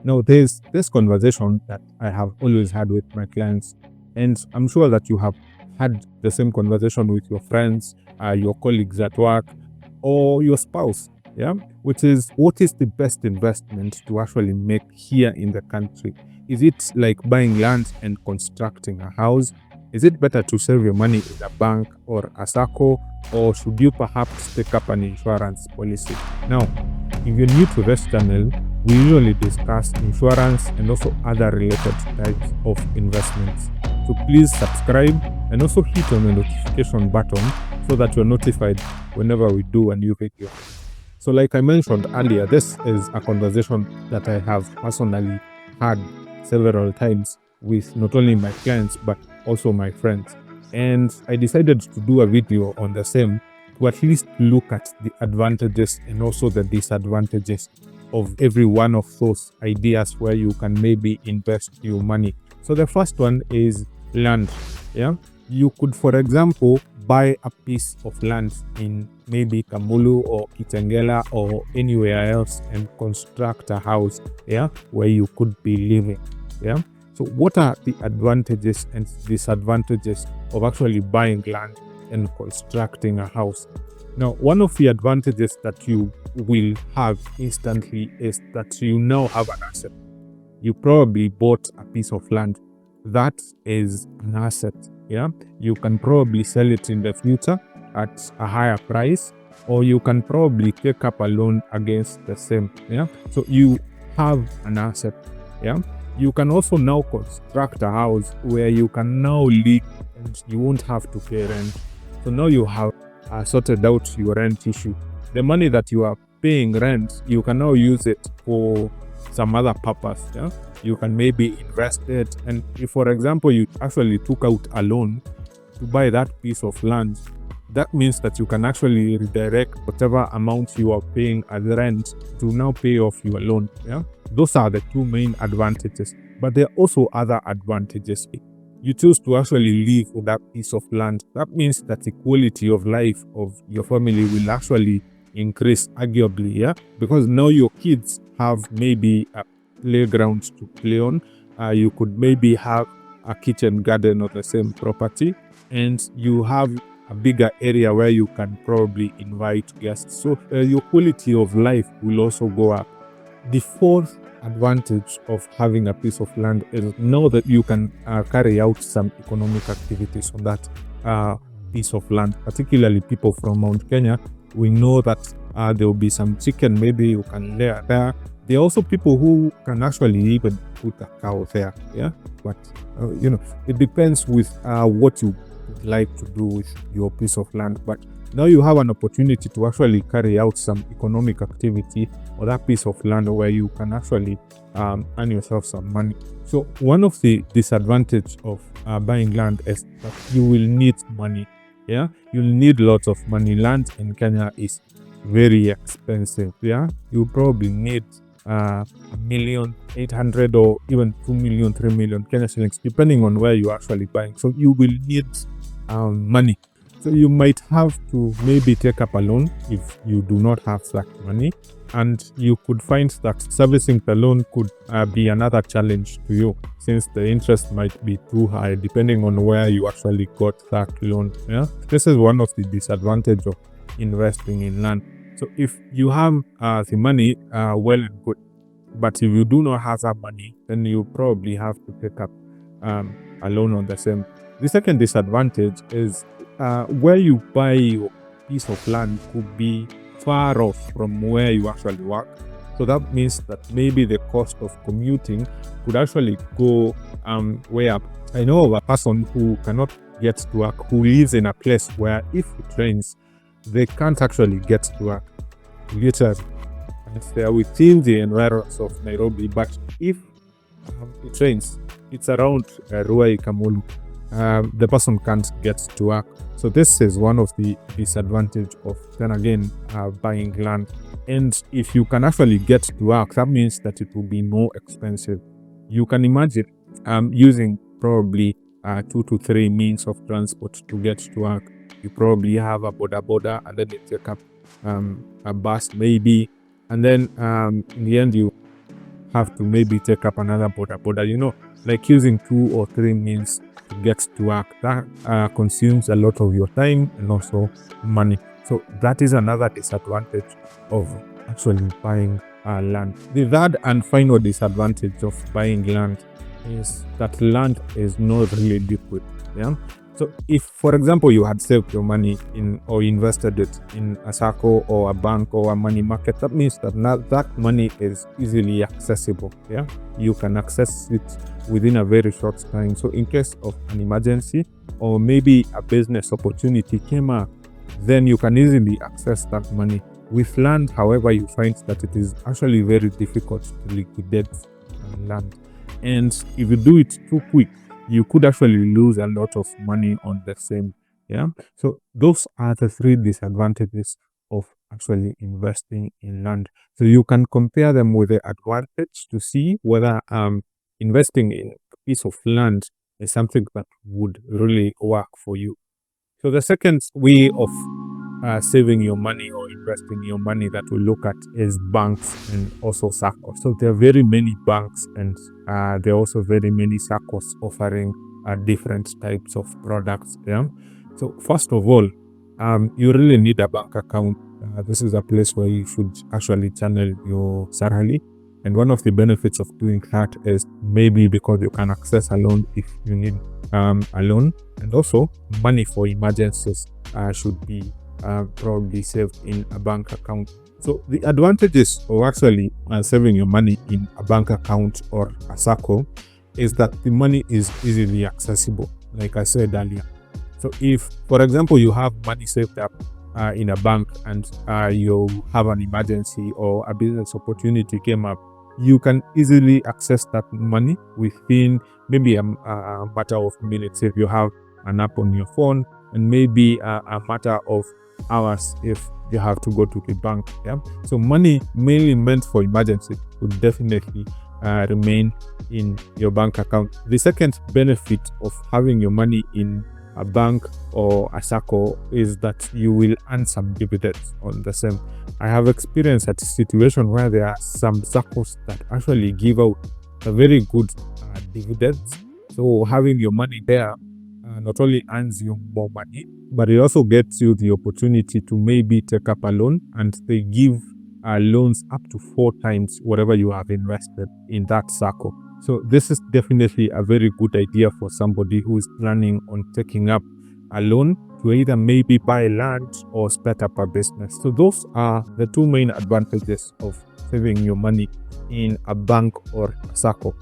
Now, there's this conversation that I have always had with my clients, and I'm sure that you have had the same conversation with your friends, your colleagues at work, or your spouse. Yeah, which is, what is the best investment to actually make here in the country? Is it like buying land and constructing a house? Is it better to save your money in a bank or a SACCO, or should you perhaps take up an insurance policy? Now, if you're new to this channel, we usually discuss insurance and also other related types of investments. So please subscribe and also hit on the notification button so that you're notified whenever we do a new video. So like I mentioned earlier, this is a conversation that I have personally had several times with not only my clients but also my friends. And I decided to do a video on the same to at least look at the advantages and also the disadvantages of every one of those ideas where you can maybe invest your money. So the first one is land. Yeah, you could, for example, buy a piece of land in maybe Kamulu or Kitengela or anywhere else and construct a house, yeah, where you could be living. Yeah. So what are the advantages and disadvantages of actually buying land and constructing a house? Now, one of the advantages that you will have instantly is that you now have an asset. You probably bought a piece of land. That is an asset. Yeah, you can probably sell it in the future at a higher price, or you can probably take up a loan against the same. Yeah, so you have an asset. Yeah, you can also now construct a house where you can now live and you won't have to pay rent. So now you have sorted out your rent issue. The money that you are paying rent, you can now use it for some other purpose. Yeah, you can maybe invest it, and if, for example, you actually took out a loan to buy that piece of land, that means that you can actually redirect whatever amount you are paying as rent to now pay off your loan. Yeah, those are the two main advantages, but there are also other advantages. You choose to actually live with that piece of land. That means that the quality of life of your family will actually increase, arguably, yeah, because now your kids have maybe a playground to play on. You could maybe have a kitchen garden on the same property, and you have a bigger area where you can probably invite guests. So your quality of life will also go up. The fourth advantage of having a piece of land is now that you can carry out some economic activities on that piece of land, particularly people from Mount Kenya. We know that there will be some chicken maybe you can lay there. There are also people who can actually even put a cow there. Yeah, but it depends with what you would like to do with your piece of land. But now you have an opportunity to actually carry out some economic activity or that piece of land where you can actually earn yourself some money. So one of the disadvantages of buying land is that you will need money. Yeah, you'll need lots of money. Land in Kenya is very expensive. Yeah, you probably need 1,800,000 or even 2,000,000, 3,000,000 Kenya shillings, depending on where you're actually buying. So you will need money. So you might have to maybe take up a loan if you do not have that money, and you could find that servicing the loan could be another challenge to you, since the interest might be too high depending on where you actually got that loan. Yeah, this is one of the disadvantages of investing in land. So if you have the money, well and good, but if you do not have that money, then you probably have to take up a loan on the same. The second disadvantage is where you buy your piece of land could be far off from where you actually work. So that means that maybe the cost of commuting could actually go way up. I know of a person who cannot get to work, who lives in a place where if it rains, they can't actually get to work, literally. And they are within the environs of Nairobi, but if it rains, it's around Ruai Kamulu, the person can't get to work. So this is one of the disadvantages of, then again, buying land. And if you can actually get to work, that means that it will be more expensive. You can imagine using probably 2 to 3 means of transport to get to work. You probably have a boda, and then you take up a bus maybe, and then in the end you have to maybe take up another border, like using 2 or 3 means to get to work. That consumes a lot of your time and also money. So that is another disadvantage of actually buying land. The third and final disadvantage of buying land is that land is not really liquid. Yeah. So if, for example, you had saved your money in or invested it in a SACCO or a bank or a money market, that means that that money is easily accessible. Yeah, you can access it within a very short time. So in case of an emergency or maybe a business opportunity came up, then you can easily access that money. With land, however, you find that it is actually very difficult to liquidate land. And if you do it too quick, you could actually lose a lot of money on the same. Yeah. So those are the 3 disadvantages of actually investing in land. So you can compare them with the advantage to see whether investing in a piece of land is something that would really work for you. So the second way of saving your money or investing your money that we look at is banks and also SACCOs. So there are very many banks and there are also very many SACCOs offering different types of products. Yeah. So first of all, you really need a bank account. This is a place where you should actually channel your salary. And one of the benefits of doing that is maybe because you can access a loan if you need a loan, and also money for emergencies should be probably saved in a bank account. So the advantages of actually saving your money in a bank account or a SACCO is that the money is easily accessible, like I said earlier. So if, for example, you have money saved up in a bank and you have an emergency or a business opportunity came up, you can easily access that money within maybe a matter of minutes if you have an app on your phone, and maybe a matter of hours if you have to go to the bank. Yeah. So money mainly meant for emergency would definitely remain in your bank account. The second benefit of having your money in a bank or a SACCO is that you will earn some dividends on the same. I have experienced a situation where there are some SACCOs that actually give out a very good dividends. So having your money there not only earns you more money, but it also gets you the opportunity to maybe take up a loan, and they give loans up to 4 times whatever you have invested in that SACCO. So this is definitely a very good idea for somebody who is planning on taking up a loan to either maybe buy land or start up a business. So those are the 2 main advantages of saving your money in a bank or a SACCO.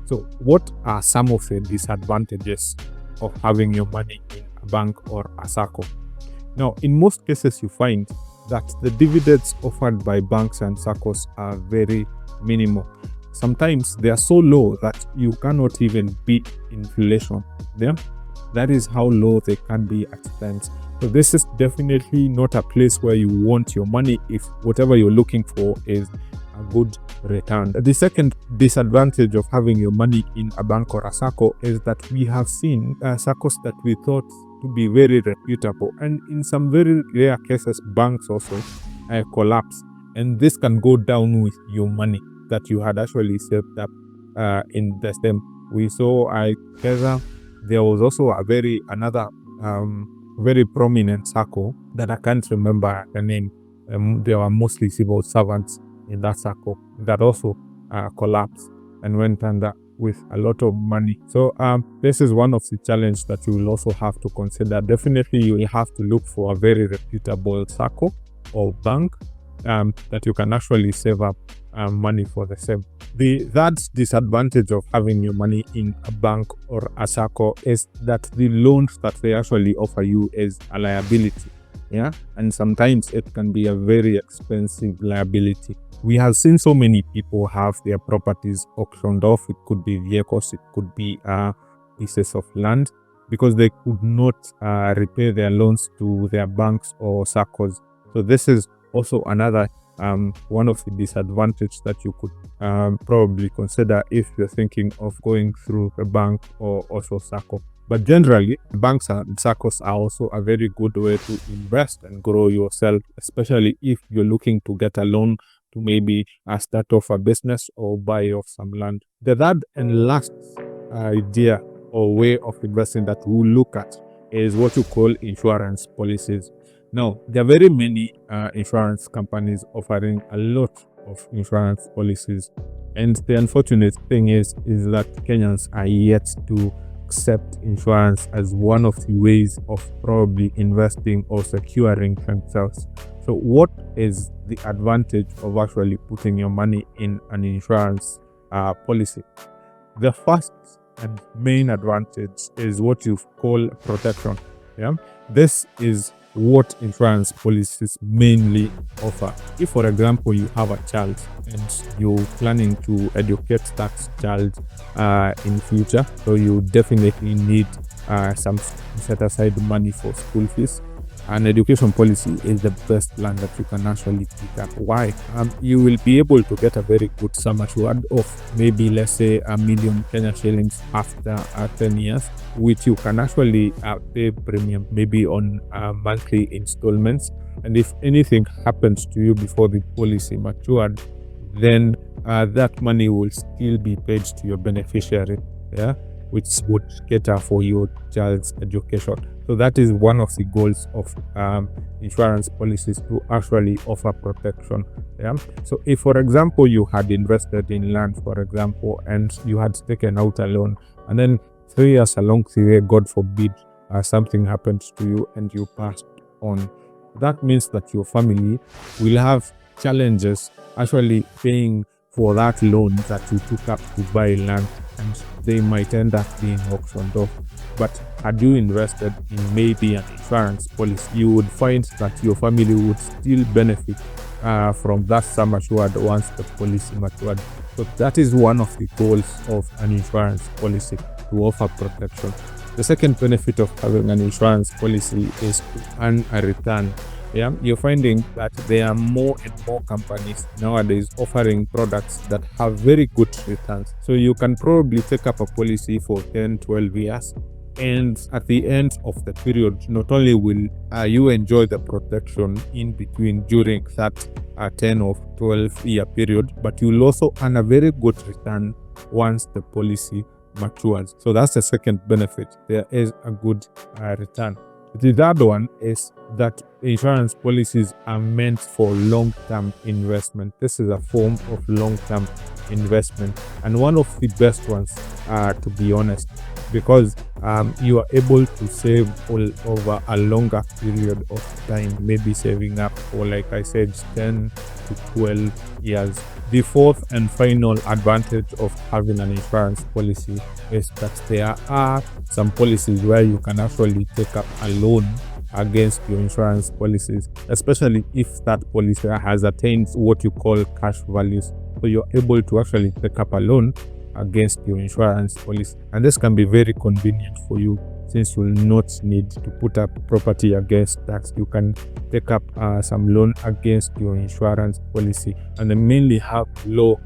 So what are some of the disadvantages of having your money in a bank or a SACCO? Now, in most cases, you find that the dividends offered by banks and SACCOs are very minimal. Sometimes they are so low that you cannot even beat inflation. Yeah? That is how low they can be at times. So this is definitely not a place where you want your money if whatever you're looking for is a good return. The second disadvantage of having your money in a bank or a SACCO is that we have seen SACCOs that we thought to be very reputable, and in some very rare cases banks also collapse, and this can go down with your money that you had actually saved up in the stem. We saw there was also another very prominent SACCO that I can't remember the name. There were mostly civil servants in that SACCO that also collapsed and went under with a lot of money. So this is one of the challenges that you will also have to consider. Definitely you will have to look for a very reputable SACCO or bank that you can actually save up money for the same. The third disadvantage of having your money in a bank or a SACCO is that the loans that they actually offer you is a liability. Yeah, and sometimes it can be a very expensive liability. We have seen so many people have their properties auctioned off. It could be vehicles, it could be pieces of land, because they could not repay their loans to their banks or SACCOs. So this is also another one of the disadvantages that you could probably consider if you're thinking of going through a bank or also SACCO. But generally, banks and SACCOs are also a very good way to invest and grow yourself, especially if you're looking to get a loan to maybe start off a business or buy off some land. The third and last idea or way of investing that we'll look at is what you call insurance policies. Now, there are very many insurance companies offering a lot of insurance policies. And the unfortunate thing is that Kenyans are yet to accept insurance as one of the ways of probably investing or securing themselves. So what is the advantage of actually putting your money in an insurance policy? The first and main advantage is what you call protection. Yeah, this is what insurance policies mainly offer. If, for example, you have a child and you're planning to educate that child in future, so you definitely need some set aside money for school fees. An education policy is the best plan that you can actually pick up. Why? You will be able to get a very good sum assured of maybe, let's say, 1,000,000 Kenya shillings after 10 years, which you can actually pay premium maybe on monthly installments. And if anything happens to you before the policy matured, then that money will still be paid to your beneficiary, yeah, which would cater for your child's education. So that is one of the goals of insurance policies, to actually offer protection. Yeah. So if, for example, you had invested in land, for example, and you had taken out a loan, and then 3 years along the way, God forbid, something happened to you and you passed on, that means that your family will have challenges actually paying for that loan that you took up to buy land, and they might end up being auctioned off. But had you invested in maybe an insurance policy, you would find that your family would still benefit from that sum assured once the policy matured. So that is one of the goals of an insurance policy, to offer protection. The second benefit of having an insurance policy is to earn a return. Yeah, you're finding that there are more and more companies nowadays offering products that have very good returns. So you can probably take up a policy for 10, 12 years. And at the end of the period, not only will you enjoy the protection in between during that 10 or 12 year period, but you'll also earn a very good return once the policy matures. So that's the second benefit. There is a good return. The third one is that insurance policies are meant for long-term investment. This is a form of long-term investment, and one of the best ones, to be honest, because you are able to save all over a longer period of time, maybe saving up for, like I said, 10 to 12 years. The fourth and final advantage of having an insurance policy is that there are some policies where you can actually take up a loan against your insurance policies, especially if that policy has attained what you call cash values. So you're able to actually take up a loan against your insurance policy, and this can be very convenient for you, since you will not need to put up property against that. You can take up some loan against your insurance policy, and they mainly have low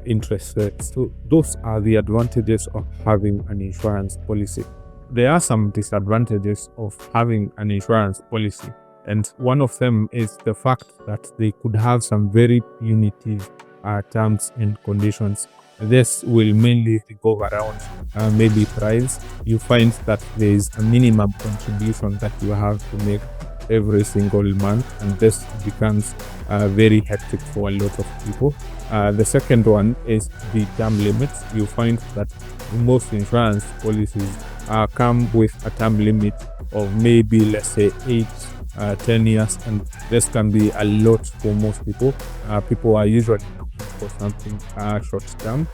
interest rates. So those are the advantages of having an insurance policy. There are some disadvantages of having an insurance policy, and one of them is the fact that they could have some very punitive terms and conditions. This will mainly go around maybe price. You find that there is a minimum contribution that you have to make every single month, and this becomes very hectic for a lot of people. The second one is the term limits. You find that most insurance policies come with a term limit of maybe, let's say, 8-10 years, and this can be a lot for most people. People are usually for something short term.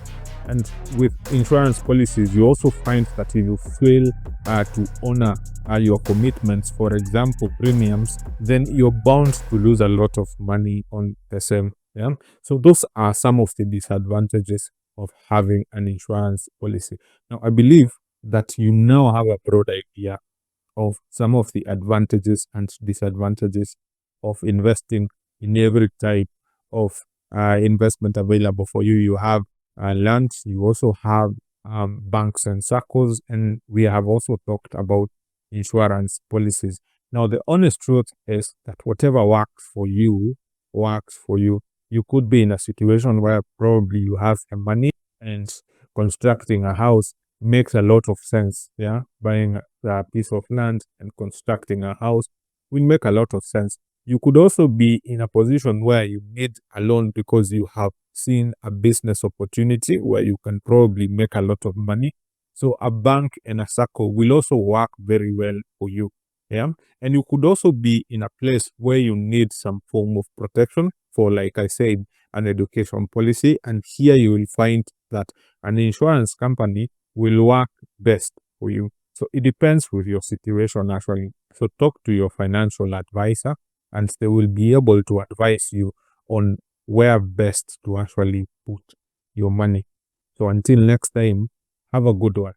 And with insurance policies, you also find that if you fail to honor your commitments, for example premiums, then you're bound to lose a lot of money on the same. Yeah, so those are some of the disadvantages of having an insurance policy. Now, I believe that you now have a broad idea of some of the advantages and disadvantages of investing in every type of investment available for you. You have land, you also have banks and SACCOs, and we have also talked about insurance policies. Now, the honest truth is that whatever works for you works for you. You could be in a situation where probably you have some money and constructing a house makes a lot of sense. Yeah, buying a piece of land and constructing a house will make a lot of sense. You could also be in a position where you need a loan because you have seen a business opportunity where you can probably make a lot of money. So a bank and a SACCO will also work very well for you. Yeah. And you could also be in a place where you need some form of protection for, like I said, an education policy. And here you will find that an insurance company will work best for you. So it depends with your situation actually. So talk to your financial advisor and they will be able to advise you on where best to actually put your money. So until next time, have a good one.